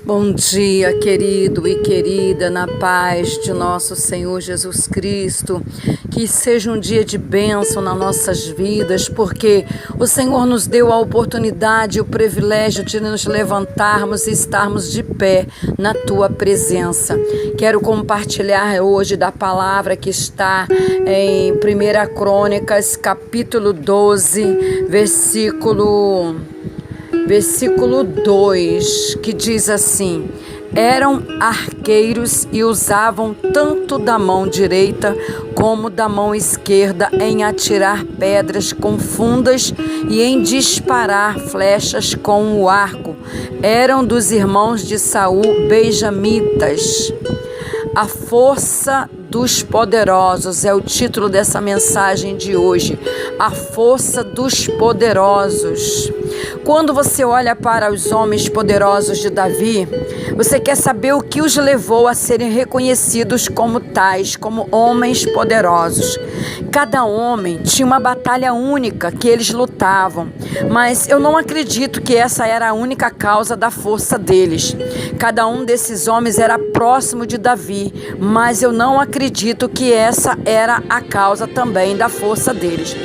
Bom dia, querido e querida, na paz de nosso Senhor Jesus Cristo. Que seja um dia de bênção nas nossas vidas, porque o Senhor nos deu a oportunidade e o privilégio de nos levantarmos e estarmos de pé na Tua presença. Quero compartilhar hoje da palavra que está em 1 Crônicas, capítulo 12, versículo 2, que diz assim: eram arqueiros e usavam tanto da mão direita como da mão esquerda em atirar pedras com fundas e em disparar flechas com o arco. Eram dos irmãos de Saul benjamitas. A força dos poderosos é o título dessa mensagem de hoje. A força dos poderosos. Quando você olha para os homens poderosos de Davi, você quer saber o que os levou a serem reconhecidos como tais, como homens poderosos. Cada homem tinha uma batalha única que eles lutavam, mas eu não acredito que essa era a única causa da força deles. Cada um desses homens era próximo de Davi, mas eu não acredito que essa era a causa também da força deles.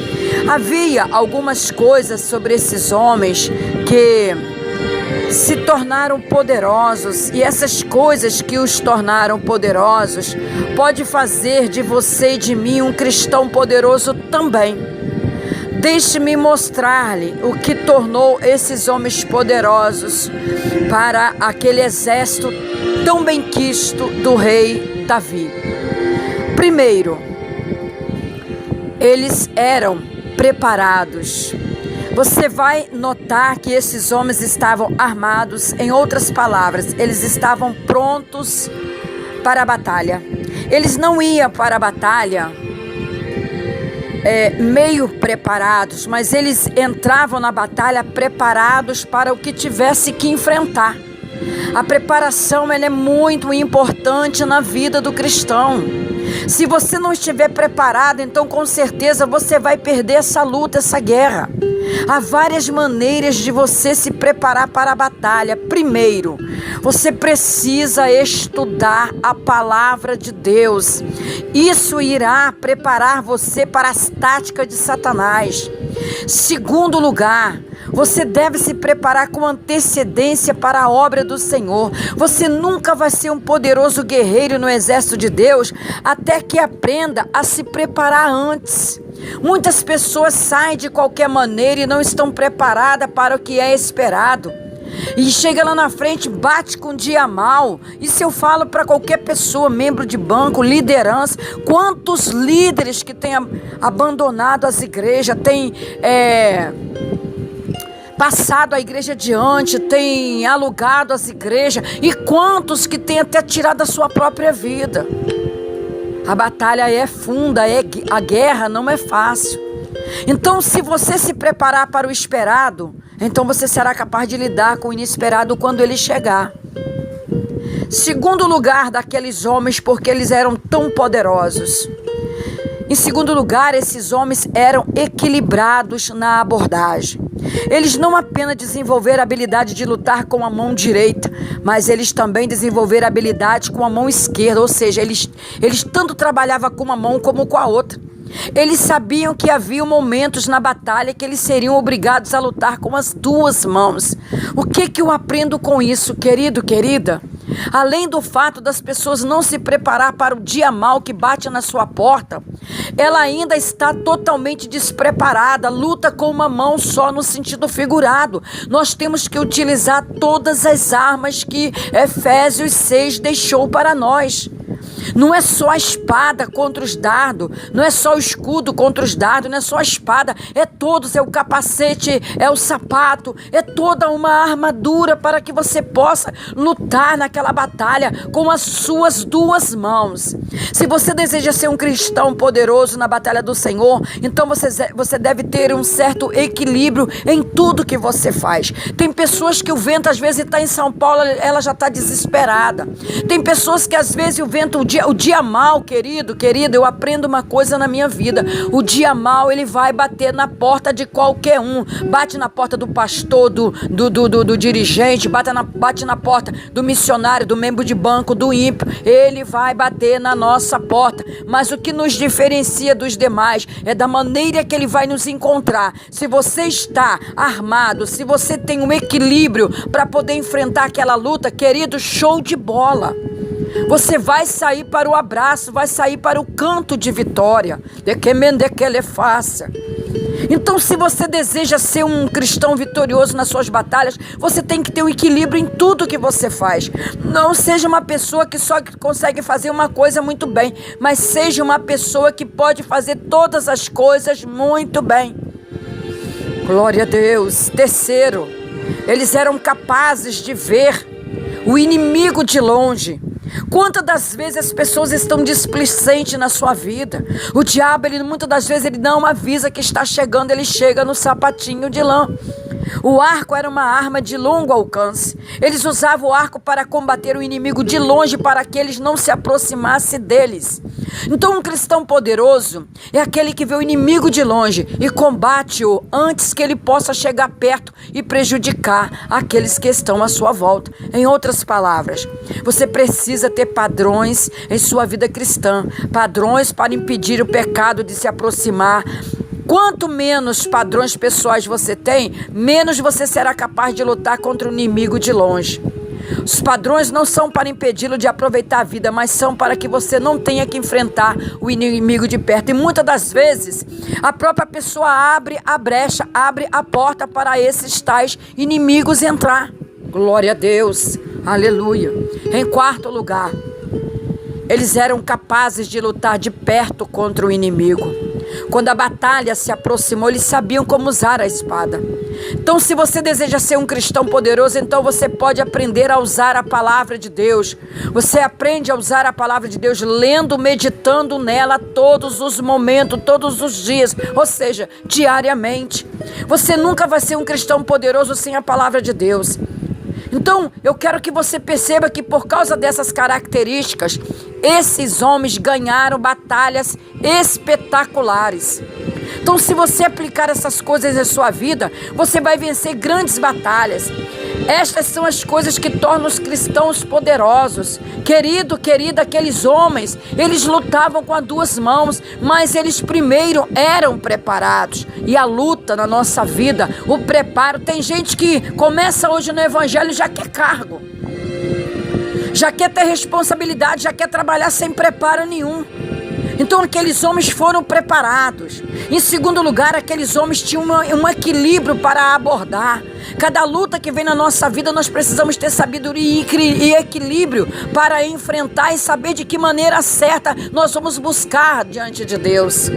Havia algumas coisas sobre esses homens que se tornaram poderosos, e essas coisas que os tornaram poderosos pode fazer de você e de mim um cristão poderoso também. Deixe-me mostrar-lhe o que tornou esses homens poderosos para aquele exército tão benquisto do rei Davi. Primeiro, eles eram preparados. Você vai notar que esses homens estavam armados, em outras palavras, eles estavam prontos para a batalha. Eles não iam para a batalha meio preparados, mas eles entravam na batalha preparados para o que tivesse que enfrentar. A preparação ela é muito importante na vida do cristão. Se você não estiver preparado, então com certeza você vai perder essa luta, essa guerra. Há várias maneiras de você se preparar para a batalha. Primeiro, você precisa estudar a palavra de Deus. Isso irá preparar você para as táticas de Satanás. Segundo lugar, você deve se preparar com antecedência para a obra do Senhor. Você nunca vai ser um poderoso guerreiro no exército de Deus até que aprenda a se preparar antes. Muitas pessoas saem de qualquer maneira e não estão preparadas para o que é esperado. E chega lá na frente, bate com um dia mal. Isso eu falo para qualquer pessoa, membro de banco, liderança. Quantos líderes que têm abandonado as igrejas, têm passado a igreja adiante, têm alugado as igrejas, e quantos que têm até tirado a sua própria vida. A batalha é funda, a guerra não é fácil. Então, se você se preparar para o esperado, então você será capaz de lidar com o inesperado quando ele chegar. Segundo lugar daqueles homens, porque eles eram tão poderosos. Em segundo lugar, esses homens eram equilibrados na abordagem. Eles não apenas desenvolveram a habilidade de lutar com a mão direita, mas eles também desenvolveram a habilidade com a mão esquerda, ou seja, eles tanto trabalhavam com uma mão como com a outra. Eles sabiam que havia momentos na batalha que eles seriam obrigados a lutar com as duas mãos. O que eu aprendo com isso, querido, querida? Além do fato das pessoas não se preparar para o dia mau que bate na sua porta, ela ainda está totalmente despreparada, luta com uma mão só no sentido figurado. Nós temos que utilizar todas as armas que Efésios 6 deixou para nós. Não é só a espada contra os dardos, não é só o escudo contra os dardos, não é só a espada, é todos, é o capacete, é o sapato, é toda uma armadura para que você possa lutar naquela batalha com as suas duas mãos. Se você deseja ser um cristão poderoso na batalha do Senhor, então você deve ter um certo equilíbrio em tudo que você faz. Tem pessoas que o vento às vezes está em São Paulo, ela já está desesperada. Tem pessoas que às vezes o vento, o dia mal, querido, eu aprendo uma coisa na minha vida. O dia mal, ele vai bater na porta de qualquer um. Bate na porta do pastor, do dirigente, bate na porta do missionário, do membro de banco, do ímpio. Ele vai bater na nossa porta. Mas o que nos diferencia dos demais é da maneira que ele vai nos encontrar. Se você está armado, se você tem um equilíbrio para poder enfrentar aquela luta, querido, show de bola. Você vai sair para o abraço, vai sair para o canto de vitória. De que ele faça. Então, se você deseja ser um cristão vitorioso nas suas batalhas, você tem que ter um equilíbrio em tudo que você faz. Não seja uma pessoa que só consegue fazer uma coisa muito bem, mas seja uma pessoa que pode fazer todas as coisas muito bem. Glória a Deus. Terceiro, eles eram capazes de ver o inimigo de longe. Quantas das vezes as pessoas estão displicentes na sua vida? O diabo, muitas das vezes, ele não avisa que está chegando, ele chega no sapatinho de lã. O arco era uma arma de longo alcance. Eles usavam o arco para combater o inimigo de longe, para que eles não se aproximassem deles. Então, um cristão poderoso é aquele que vê o inimigo de longe e combate-o antes que ele possa chegar perto e prejudicar aqueles que estão à sua volta. Em outras palavras, você precisa ter padrões em sua vida cristã, padrões para impedir o pecado de se aproximar. Quanto menos padrões pessoais você tem, menos você será capaz de lutar contra o inimigo de longe. Os padrões não são para impedi-lo de aproveitar a vida, mas são para que você não tenha que enfrentar o inimigo de perto. E muitas das vezes, a própria pessoa abre a brecha, abre a porta para esses tais inimigos entrar. Glória a Deus, aleluia. Em quarto lugar, eles eram capazes de lutar de perto contra o inimigo. Quando a batalha se aproximou, eles sabiam como usar a espada. Então, se você deseja ser um cristão poderoso, então você pode aprender a usar a palavra de Deus. Você aprende a usar a palavra de Deus lendo, meditando nela todos os momentos, todos os dias, ou seja, diariamente. Você nunca vai ser um cristão poderoso sem a palavra de Deus. Então, eu quero que você perceba que por causa dessas características, esses homens ganharam batalhas espetaculares. Então, se você aplicar essas coisas em sua vida, você vai vencer grandes batalhas. Estas são as coisas que tornam os cristãos poderosos. Querido, querida, aqueles homens, eles lutavam com as duas mãos, mas eles primeiro eram preparados. E a luta na nossa vida, o preparo, tem gente que começa hoje no evangelho e já quer cargo, já quer ter responsabilidade, já quer trabalhar sem preparo nenhum. Então aqueles homens foram preparados. Em segundo lugar, aqueles homens tinham um equilíbrio para abordar. Cada luta que vem na nossa vida, nós precisamos ter sabedoria e equilíbrio para enfrentar e saber de que maneira certa nós vamos buscar diante de Deus.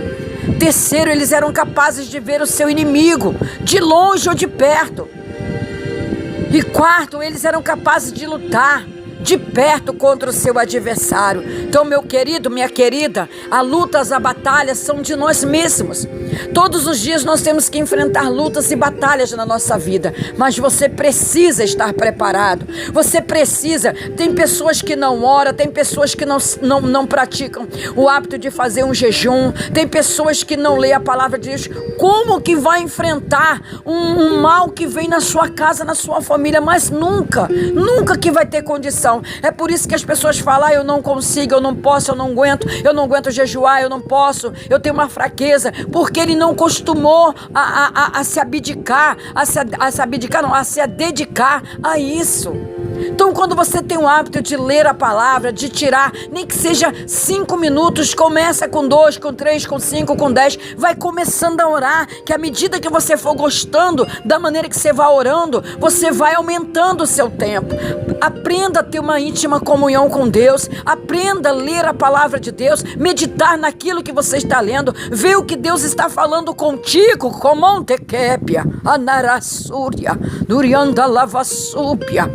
Terceiro, eles eram capazes de ver o seu inimigo, de longe ou de perto. E quarto, eles eram capazes de lutar de perto contra o seu adversário. Então, meu querido, minha querida, as lutas, as batalhas são de nós mesmos. Todos os dias nós temos que enfrentar lutas e batalhas na nossa vida, mas você precisa estar preparado. Você precisa. Tem pessoas que não oram, tem pessoas que não praticam o hábito de fazer um jejum, tem pessoas que não lêem a palavra de Deus. Como que vai enfrentar um mal que vem na sua casa, na sua família? Mas nunca que vai ter condição. É por isso que as pessoas falam: eu não consigo, eu não posso, eu não aguento jejuar, eu não posso, eu tenho uma fraqueza, porque ele não costumou a se abdicar, a se dedicar a isso. Então, quando você tem o hábito de ler a palavra, de tirar, nem que seja 5 minutos, começa com 2, com 3, com 5, com 10, vai começando a orar, que à medida que você for gostando da maneira que você vai orando, você vai aumentando o seu tempo. Aprenda a ter uma íntima comunhão com Deus, aprenda a ler a palavra de Deus, meditar naquilo que você está lendo, ver o que Deus está falando contigo, como Monteképia, Anarassúria, Durianda Lavassúpia,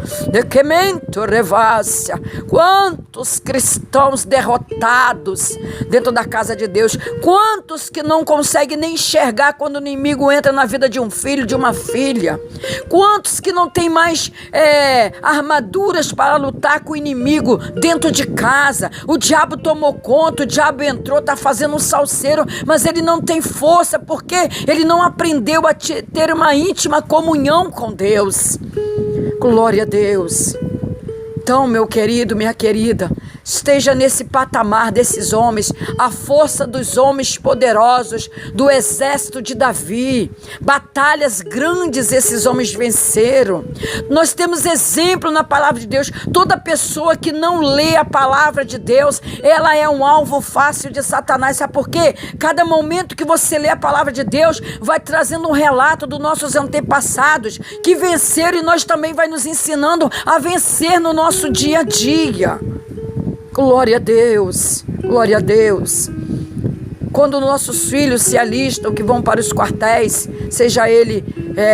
quemento revácia. Quantos cristãos derrotados dentro da casa de Deus, quantos que não conseguem nem enxergar quando o inimigo entra na vida de um filho, de uma filha, quantos que não tem mais armaduras para lutar com o inimigo dentro de casa. O diabo tomou conta, o diabo entrou, está fazendo um salseiro, mas ele não tem força porque ele não aprendeu a ter uma íntima comunhão com Deus. Glória a Deus. Então, meu querido, minha querida, esteja nesse patamar desses homens, a força dos homens poderosos, do exército de Davi. Batalhas grandes esses homens venceram. Nós temos exemplo na palavra de Deus. Toda pessoa que não lê a palavra de Deus, ela é um alvo fácil de Satanás. Sabe por quê? Cada momento que você lê a palavra de Deus, vai trazendo um relato dos nossos antepassados que venceram, e nós também vai nos ensinando a vencer no nosso dia a dia. Glória a Deus, glória a Deus. Quando nossos filhos se alistam, que vão para os quartéis, seja ele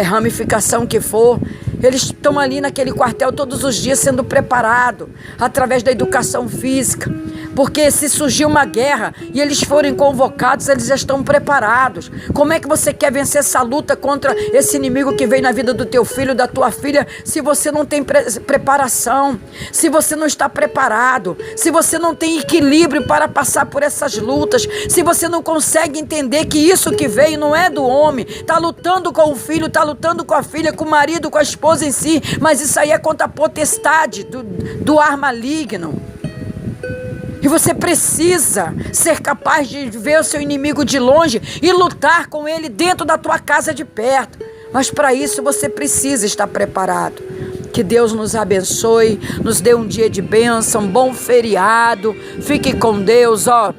ramificação que for, eles estão ali naquele quartel todos os dias sendo preparados através da educação física. Porque se surgir uma guerra e eles forem convocados, eles já estão preparados. Como é que você quer vencer essa luta contra esse inimigo que vem na vida do teu filho, da tua filha, se você não tem preparação, se você não está preparado, se você não tem equilíbrio para passar por essas lutas, se você não consegue entender que isso que veio não é do homem, está lutando com o filho, está lutando com a filha, com o marido, com a esposa em si, mas isso aí é contra a potestade do ar maligno. E você precisa ser capaz de ver o seu inimigo de longe e lutar com ele dentro da tua casa de perto. Mas para isso você precisa estar preparado. Que Deus nos abençoe, nos dê um dia de bênção, bom feriado. Fique com Deus, ó.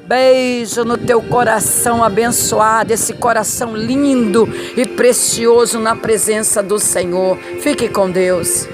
Beijo no teu coração abençoado, esse coração lindo e precioso na presença do Senhor. Fique com Deus.